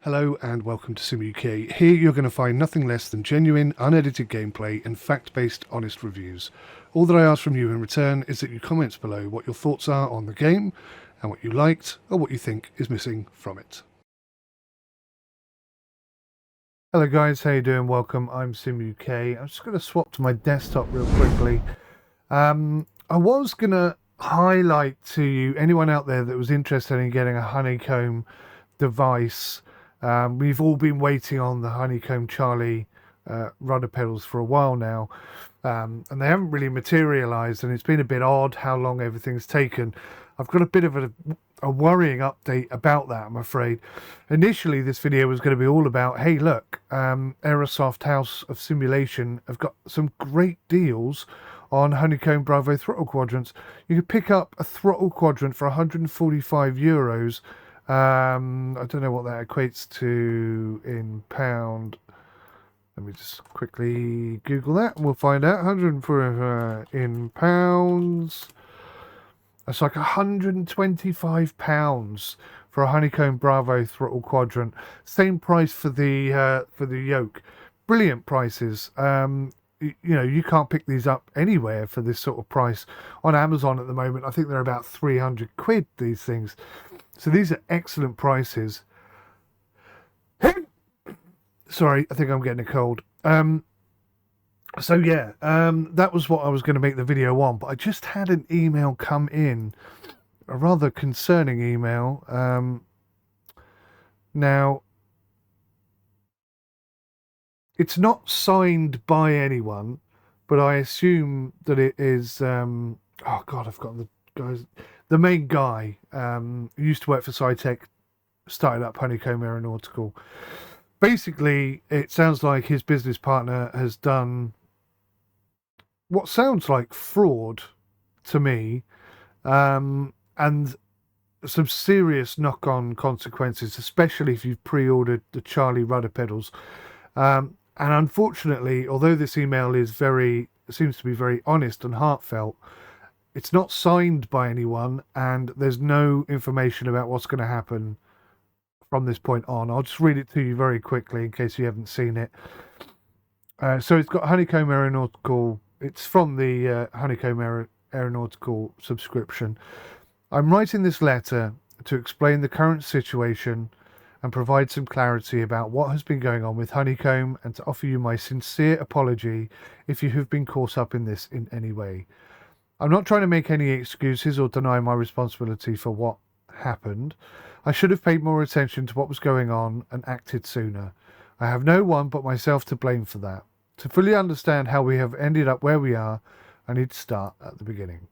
Hello and welcome to 𝘎𝘢. Here you're going to find nothing less than genuine, unedited gameplay and fact-based, honest reviews. All that I ask from you in return is that you comment below what your thoughts are on the game and what you liked or what you think is missing from it. Hello guys, how you doing? Welcome, I'm 𝘎𝘢. I'm just going to swap to my desktop real quickly. I was going to highlight to you, anyone out there that was interested in getting a Honeycomb device. We've all been waiting on the 𝘭𝘰𝘰𝘬𝘪𝘯𝘀 Charlie rudder pedals for a while now, and they haven't really materialized, and it's been a bit odd how long everything's taken. I've got a bit of a worrying update about that, I'm afraid. Initially this video was going to be all about, hey look, Aerosoft House of Simulation have got some great deals on Honeycomb Bravo throttle quadrants. You could pick up a throttle quadrant for €145. I don't know what that equates to in pound. Let me just quickly Google that and we'll find out. 145 in pounds. That's like £125 for a Honeycomb Bravo throttle quadrant. Same price for the yoke. Brilliant prices. You know, you can't pick these up anywhere for this sort of price. On Amazon at the moment, I think they're about 300 quid, these things. So these are excellent prices. Sorry, I think I'm getting a cold. That was what I was going to make the video on, but I just had an email come in, a rather concerning email. Now, it's not signed by anyone, but I assume that it is, oh God, I've got the main guy, used to work for SciTech, started up Honeycomb Aeronautical. Basically, it sounds like his business partner has done what sounds like fraud to me, and some serious knock-on consequences, especially if you've pre-ordered the Charlie rudder pedals. And unfortunately, although this email is seems to be very honest and heartfelt, it's not signed by anyone, and there's no information about what's going to happen from this point on. I'll just read it to you very quickly in case you haven't seen it. So it's got Honeycomb Aeronautical. It's from the Honeycomb Aeronautical subscription. I'm writing this letter to explain the current situation and provide some clarity about what has been going on with Honeycomb, and to offer you my sincere apology if you have been caught up in this in any way. I'm not trying to make any excuses or deny my responsibility for what happened. I should have paid more attention to what was going on and acted sooner. I have no one but myself to blame for that. To fully understand how we have ended up where we are, I need to start at the beginning.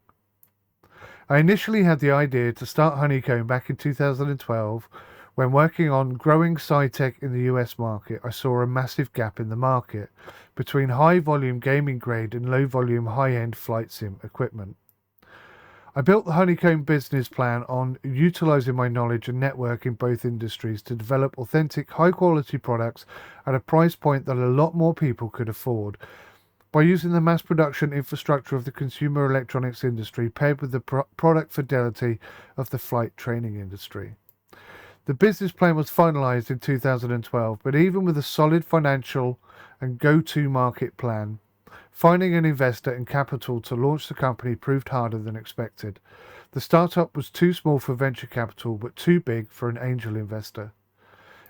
I initially had the idea to start Honeycomb back in 2012. When working on growing SciTech in the US market, I saw a massive gap in the market between high-volume gaming grade and low-volume high-end flight sim equipment. I built the Honeycomb business plan on utilizing my knowledge and network in both industries to develop authentic, high-quality products at a price point that a lot more people could afford. By using the mass production infrastructure of the consumer electronics industry paired with the product fidelity of the flight training industry. The business plan was finalized in 2012, but even with a solid financial and go-to-market plan, finding an investor and capital to launch the company proved harder than expected. The startup was too small for venture capital, but too big for an angel investor.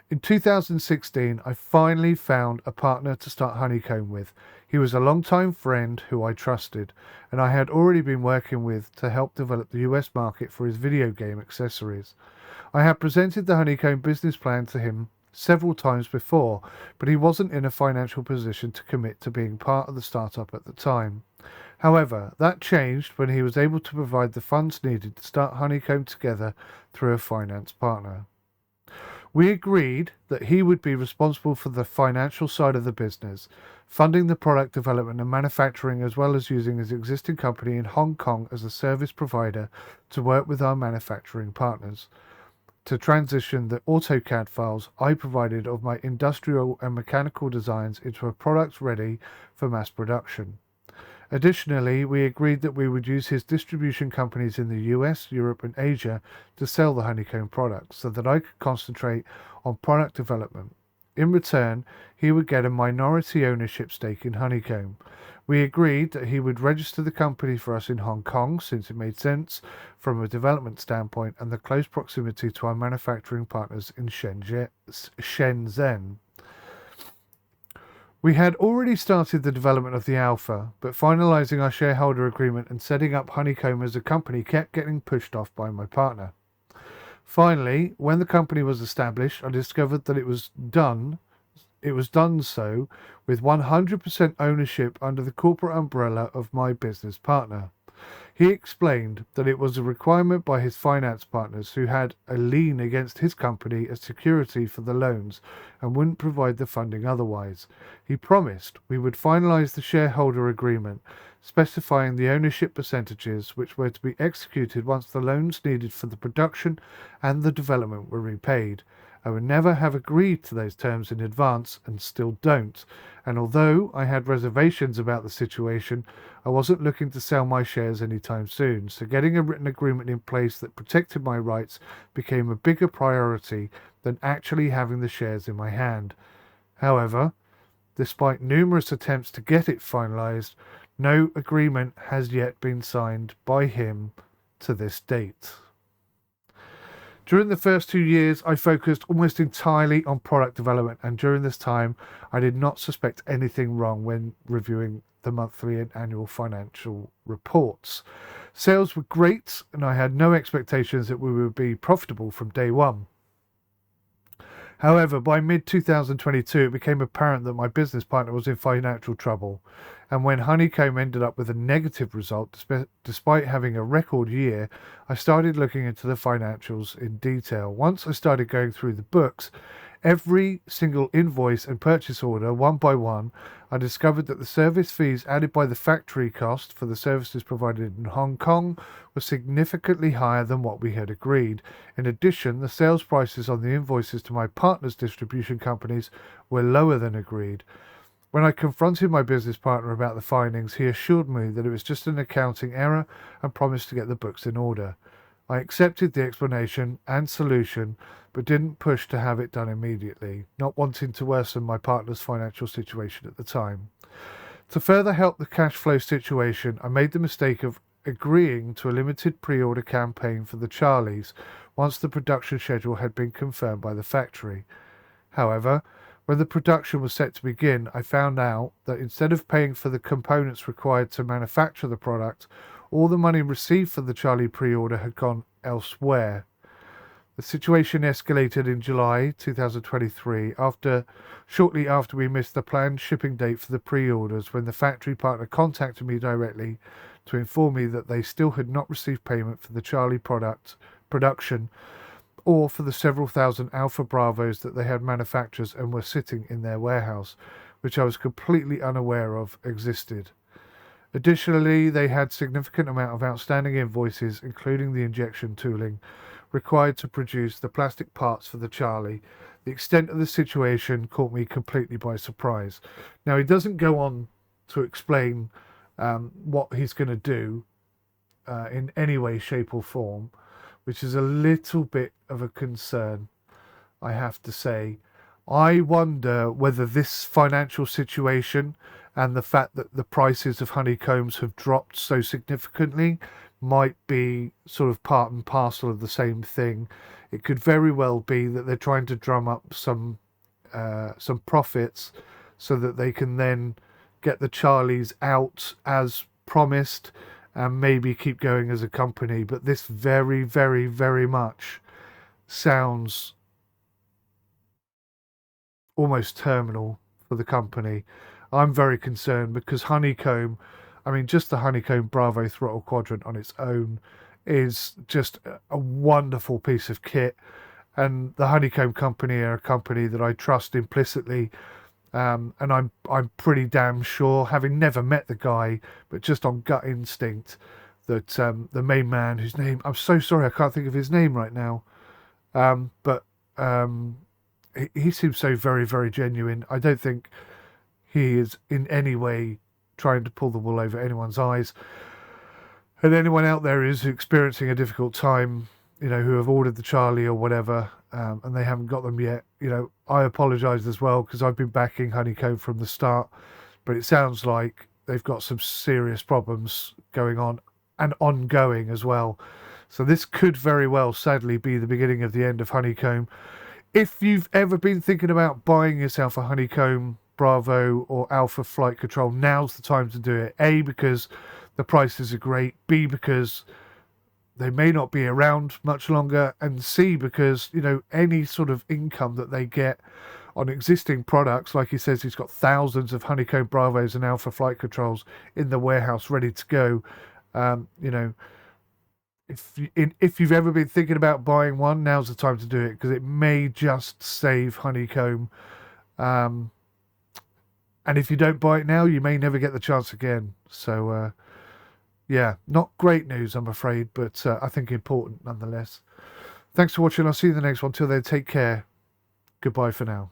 In 2016, I finally found a partner to start Honeycomb with. He was a longtime friend who I trusted, and I had already been working with to help develop the US market for his video game accessories. I had presented the Honeycomb business plan to him several times before, but he wasn't in a financial position to commit to being part of the startup at the time. However, that changed when he was able to provide the funds needed to start Honeycomb together through a finance partner. We agreed that he would be responsible for the financial side of the business, funding the product development and manufacturing, as well as using his existing company in Hong Kong as a service provider to work with our manufacturing partners to transition the AutoCAD files I provided of my industrial and mechanical designs into a product ready for mass production. Additionally, we agreed that we would use his distribution companies in the US, Europe and Asia to sell the Honeycomb products so that I could concentrate on product development. In return, he would get a minority ownership stake in Honeycomb. We agreed that he would register the company for us in Hong Kong since it made sense from a development standpoint and the close proximity to our manufacturing partners in Shenzhen. We had already started the development of the Alpha, but finalizing our shareholder agreement and setting up Honeycomb as a company kept getting pushed off by my partner. Finally, when the company was established, I discovered that it was done so with 100% ownership under the corporate umbrella of my business partner. He explained that it was a requirement by his finance partners who had a lien against his company as security for the loans and wouldn't provide the funding otherwise. He promised we would finalize the shareholder agreement, specifying the ownership percentages which were to be executed once the loans needed for the production and the development were repaid. I would never have agreed to those terms in advance and still don't, and although I had reservations about the situation, I wasn't looking to sell my shares anytime soon, so getting a written agreement in place that protected my rights became a bigger priority than actually having the shares in my hand. However, despite numerous attempts to get it finalized, no agreement has yet been signed by him to this date. During the first 2 years, I focused almost entirely on product development, and during this time, I did not suspect anything wrong when reviewing the monthly and annual financial reports. Sales were great, and I had no expectations that we would be profitable from day one. However, by mid-2022, it became apparent that my business partner was in financial trouble, and when Honeycomb ended up with a negative result, despite having a record year, I started looking into the financials in detail. Once I started going through the books, every single invoice and purchase order, one by one, I discovered that the service fees added by the factory cost for the services provided in Hong Kong were significantly higher than what we had agreed. In addition, the sales prices on the invoices to my partner's distribution companies were lower than agreed. When I confronted my business partner about the findings, he assured me that it was just an accounting error and promised to get the books in order. I accepted the explanation and solution, but didn't push to have it done immediately, not wanting to worsen my partner's financial situation at the time. To further help the cash flow situation, I made the mistake of agreeing to a limited pre-order campaign for the Charlies once the production schedule had been confirmed by the factory. However, when the production was set to begin, I found out that instead of paying for the components required to manufacture the product, all the money received for the Charlie pre-order had gone elsewhere. The situation escalated in July 2023, shortly after we missed the planned shipping date for the pre-orders, when the factory partner contacted me directly to inform me that they still had not received payment for the Charlie production or for the several thousand Alpha Bravos that they had manufactured and were sitting in their warehouse, which I was completely unaware of existed. Additionally, they had significant amount of outstanding invoices, including the injection tooling required to produce the plastic parts for the Charlie. The extent of the situation caught me completely by surprise. Now, he doesn't go on to explain what he's going to do in any way, shape or form, which is a little bit of a concern, I have to say. I wonder whether this financial situation and the fact that the prices of honeycombs have dropped so significantly might be sort of part and parcel of the same thing. It could very well be that they're trying to drum up some profits so that they can then get the Charlies out as promised and maybe keep going as a company. But this very, very, very much sounds almost terminal for the company. I'm very concerned because Honeycomb, I mean, just the Honeycomb Bravo throttle quadrant on its own is just a wonderful piece of kit. And the Honeycomb company are a company that I trust implicitly. And I'm pretty damn sure, having never met the guy, but just on gut instinct, that the main man, whose name, I'm so sorry, I can't think of his name right now. But he seems so very, very genuine. I don't think he is in any way trying to pull the wool over anyone's eyes. And anyone out there who's experiencing a difficult time, you know, who have ordered the Charlie or whatever, and they haven't got them yet, you know, I apologise as well, because I've been backing Honeycomb from the start, but it sounds like they've got some serious problems going on and ongoing as well. So this could very well, sadly, be the beginning of the end of Honeycomb. If you've ever been thinking about buying yourself a Honeycomb Bravo or Alpha flight control, now's the time to do it. A, because the prices are great. B, because they may not be around much longer. And C, because, you know, any sort of income that they get on existing products, like he says, he's got thousands of Honeycomb Bravos and Alpha flight controls in the warehouse ready to go. You know, if you've ever been thinking about buying one, now's the time to do it, because it may just save Honeycomb. And if you don't buy it now, you may never get the chance again. So, yeah, not great news, I'm afraid, but I think important nonetheless. Thanks for watching. I'll see you in the next one. Till then, take care. Goodbye for now.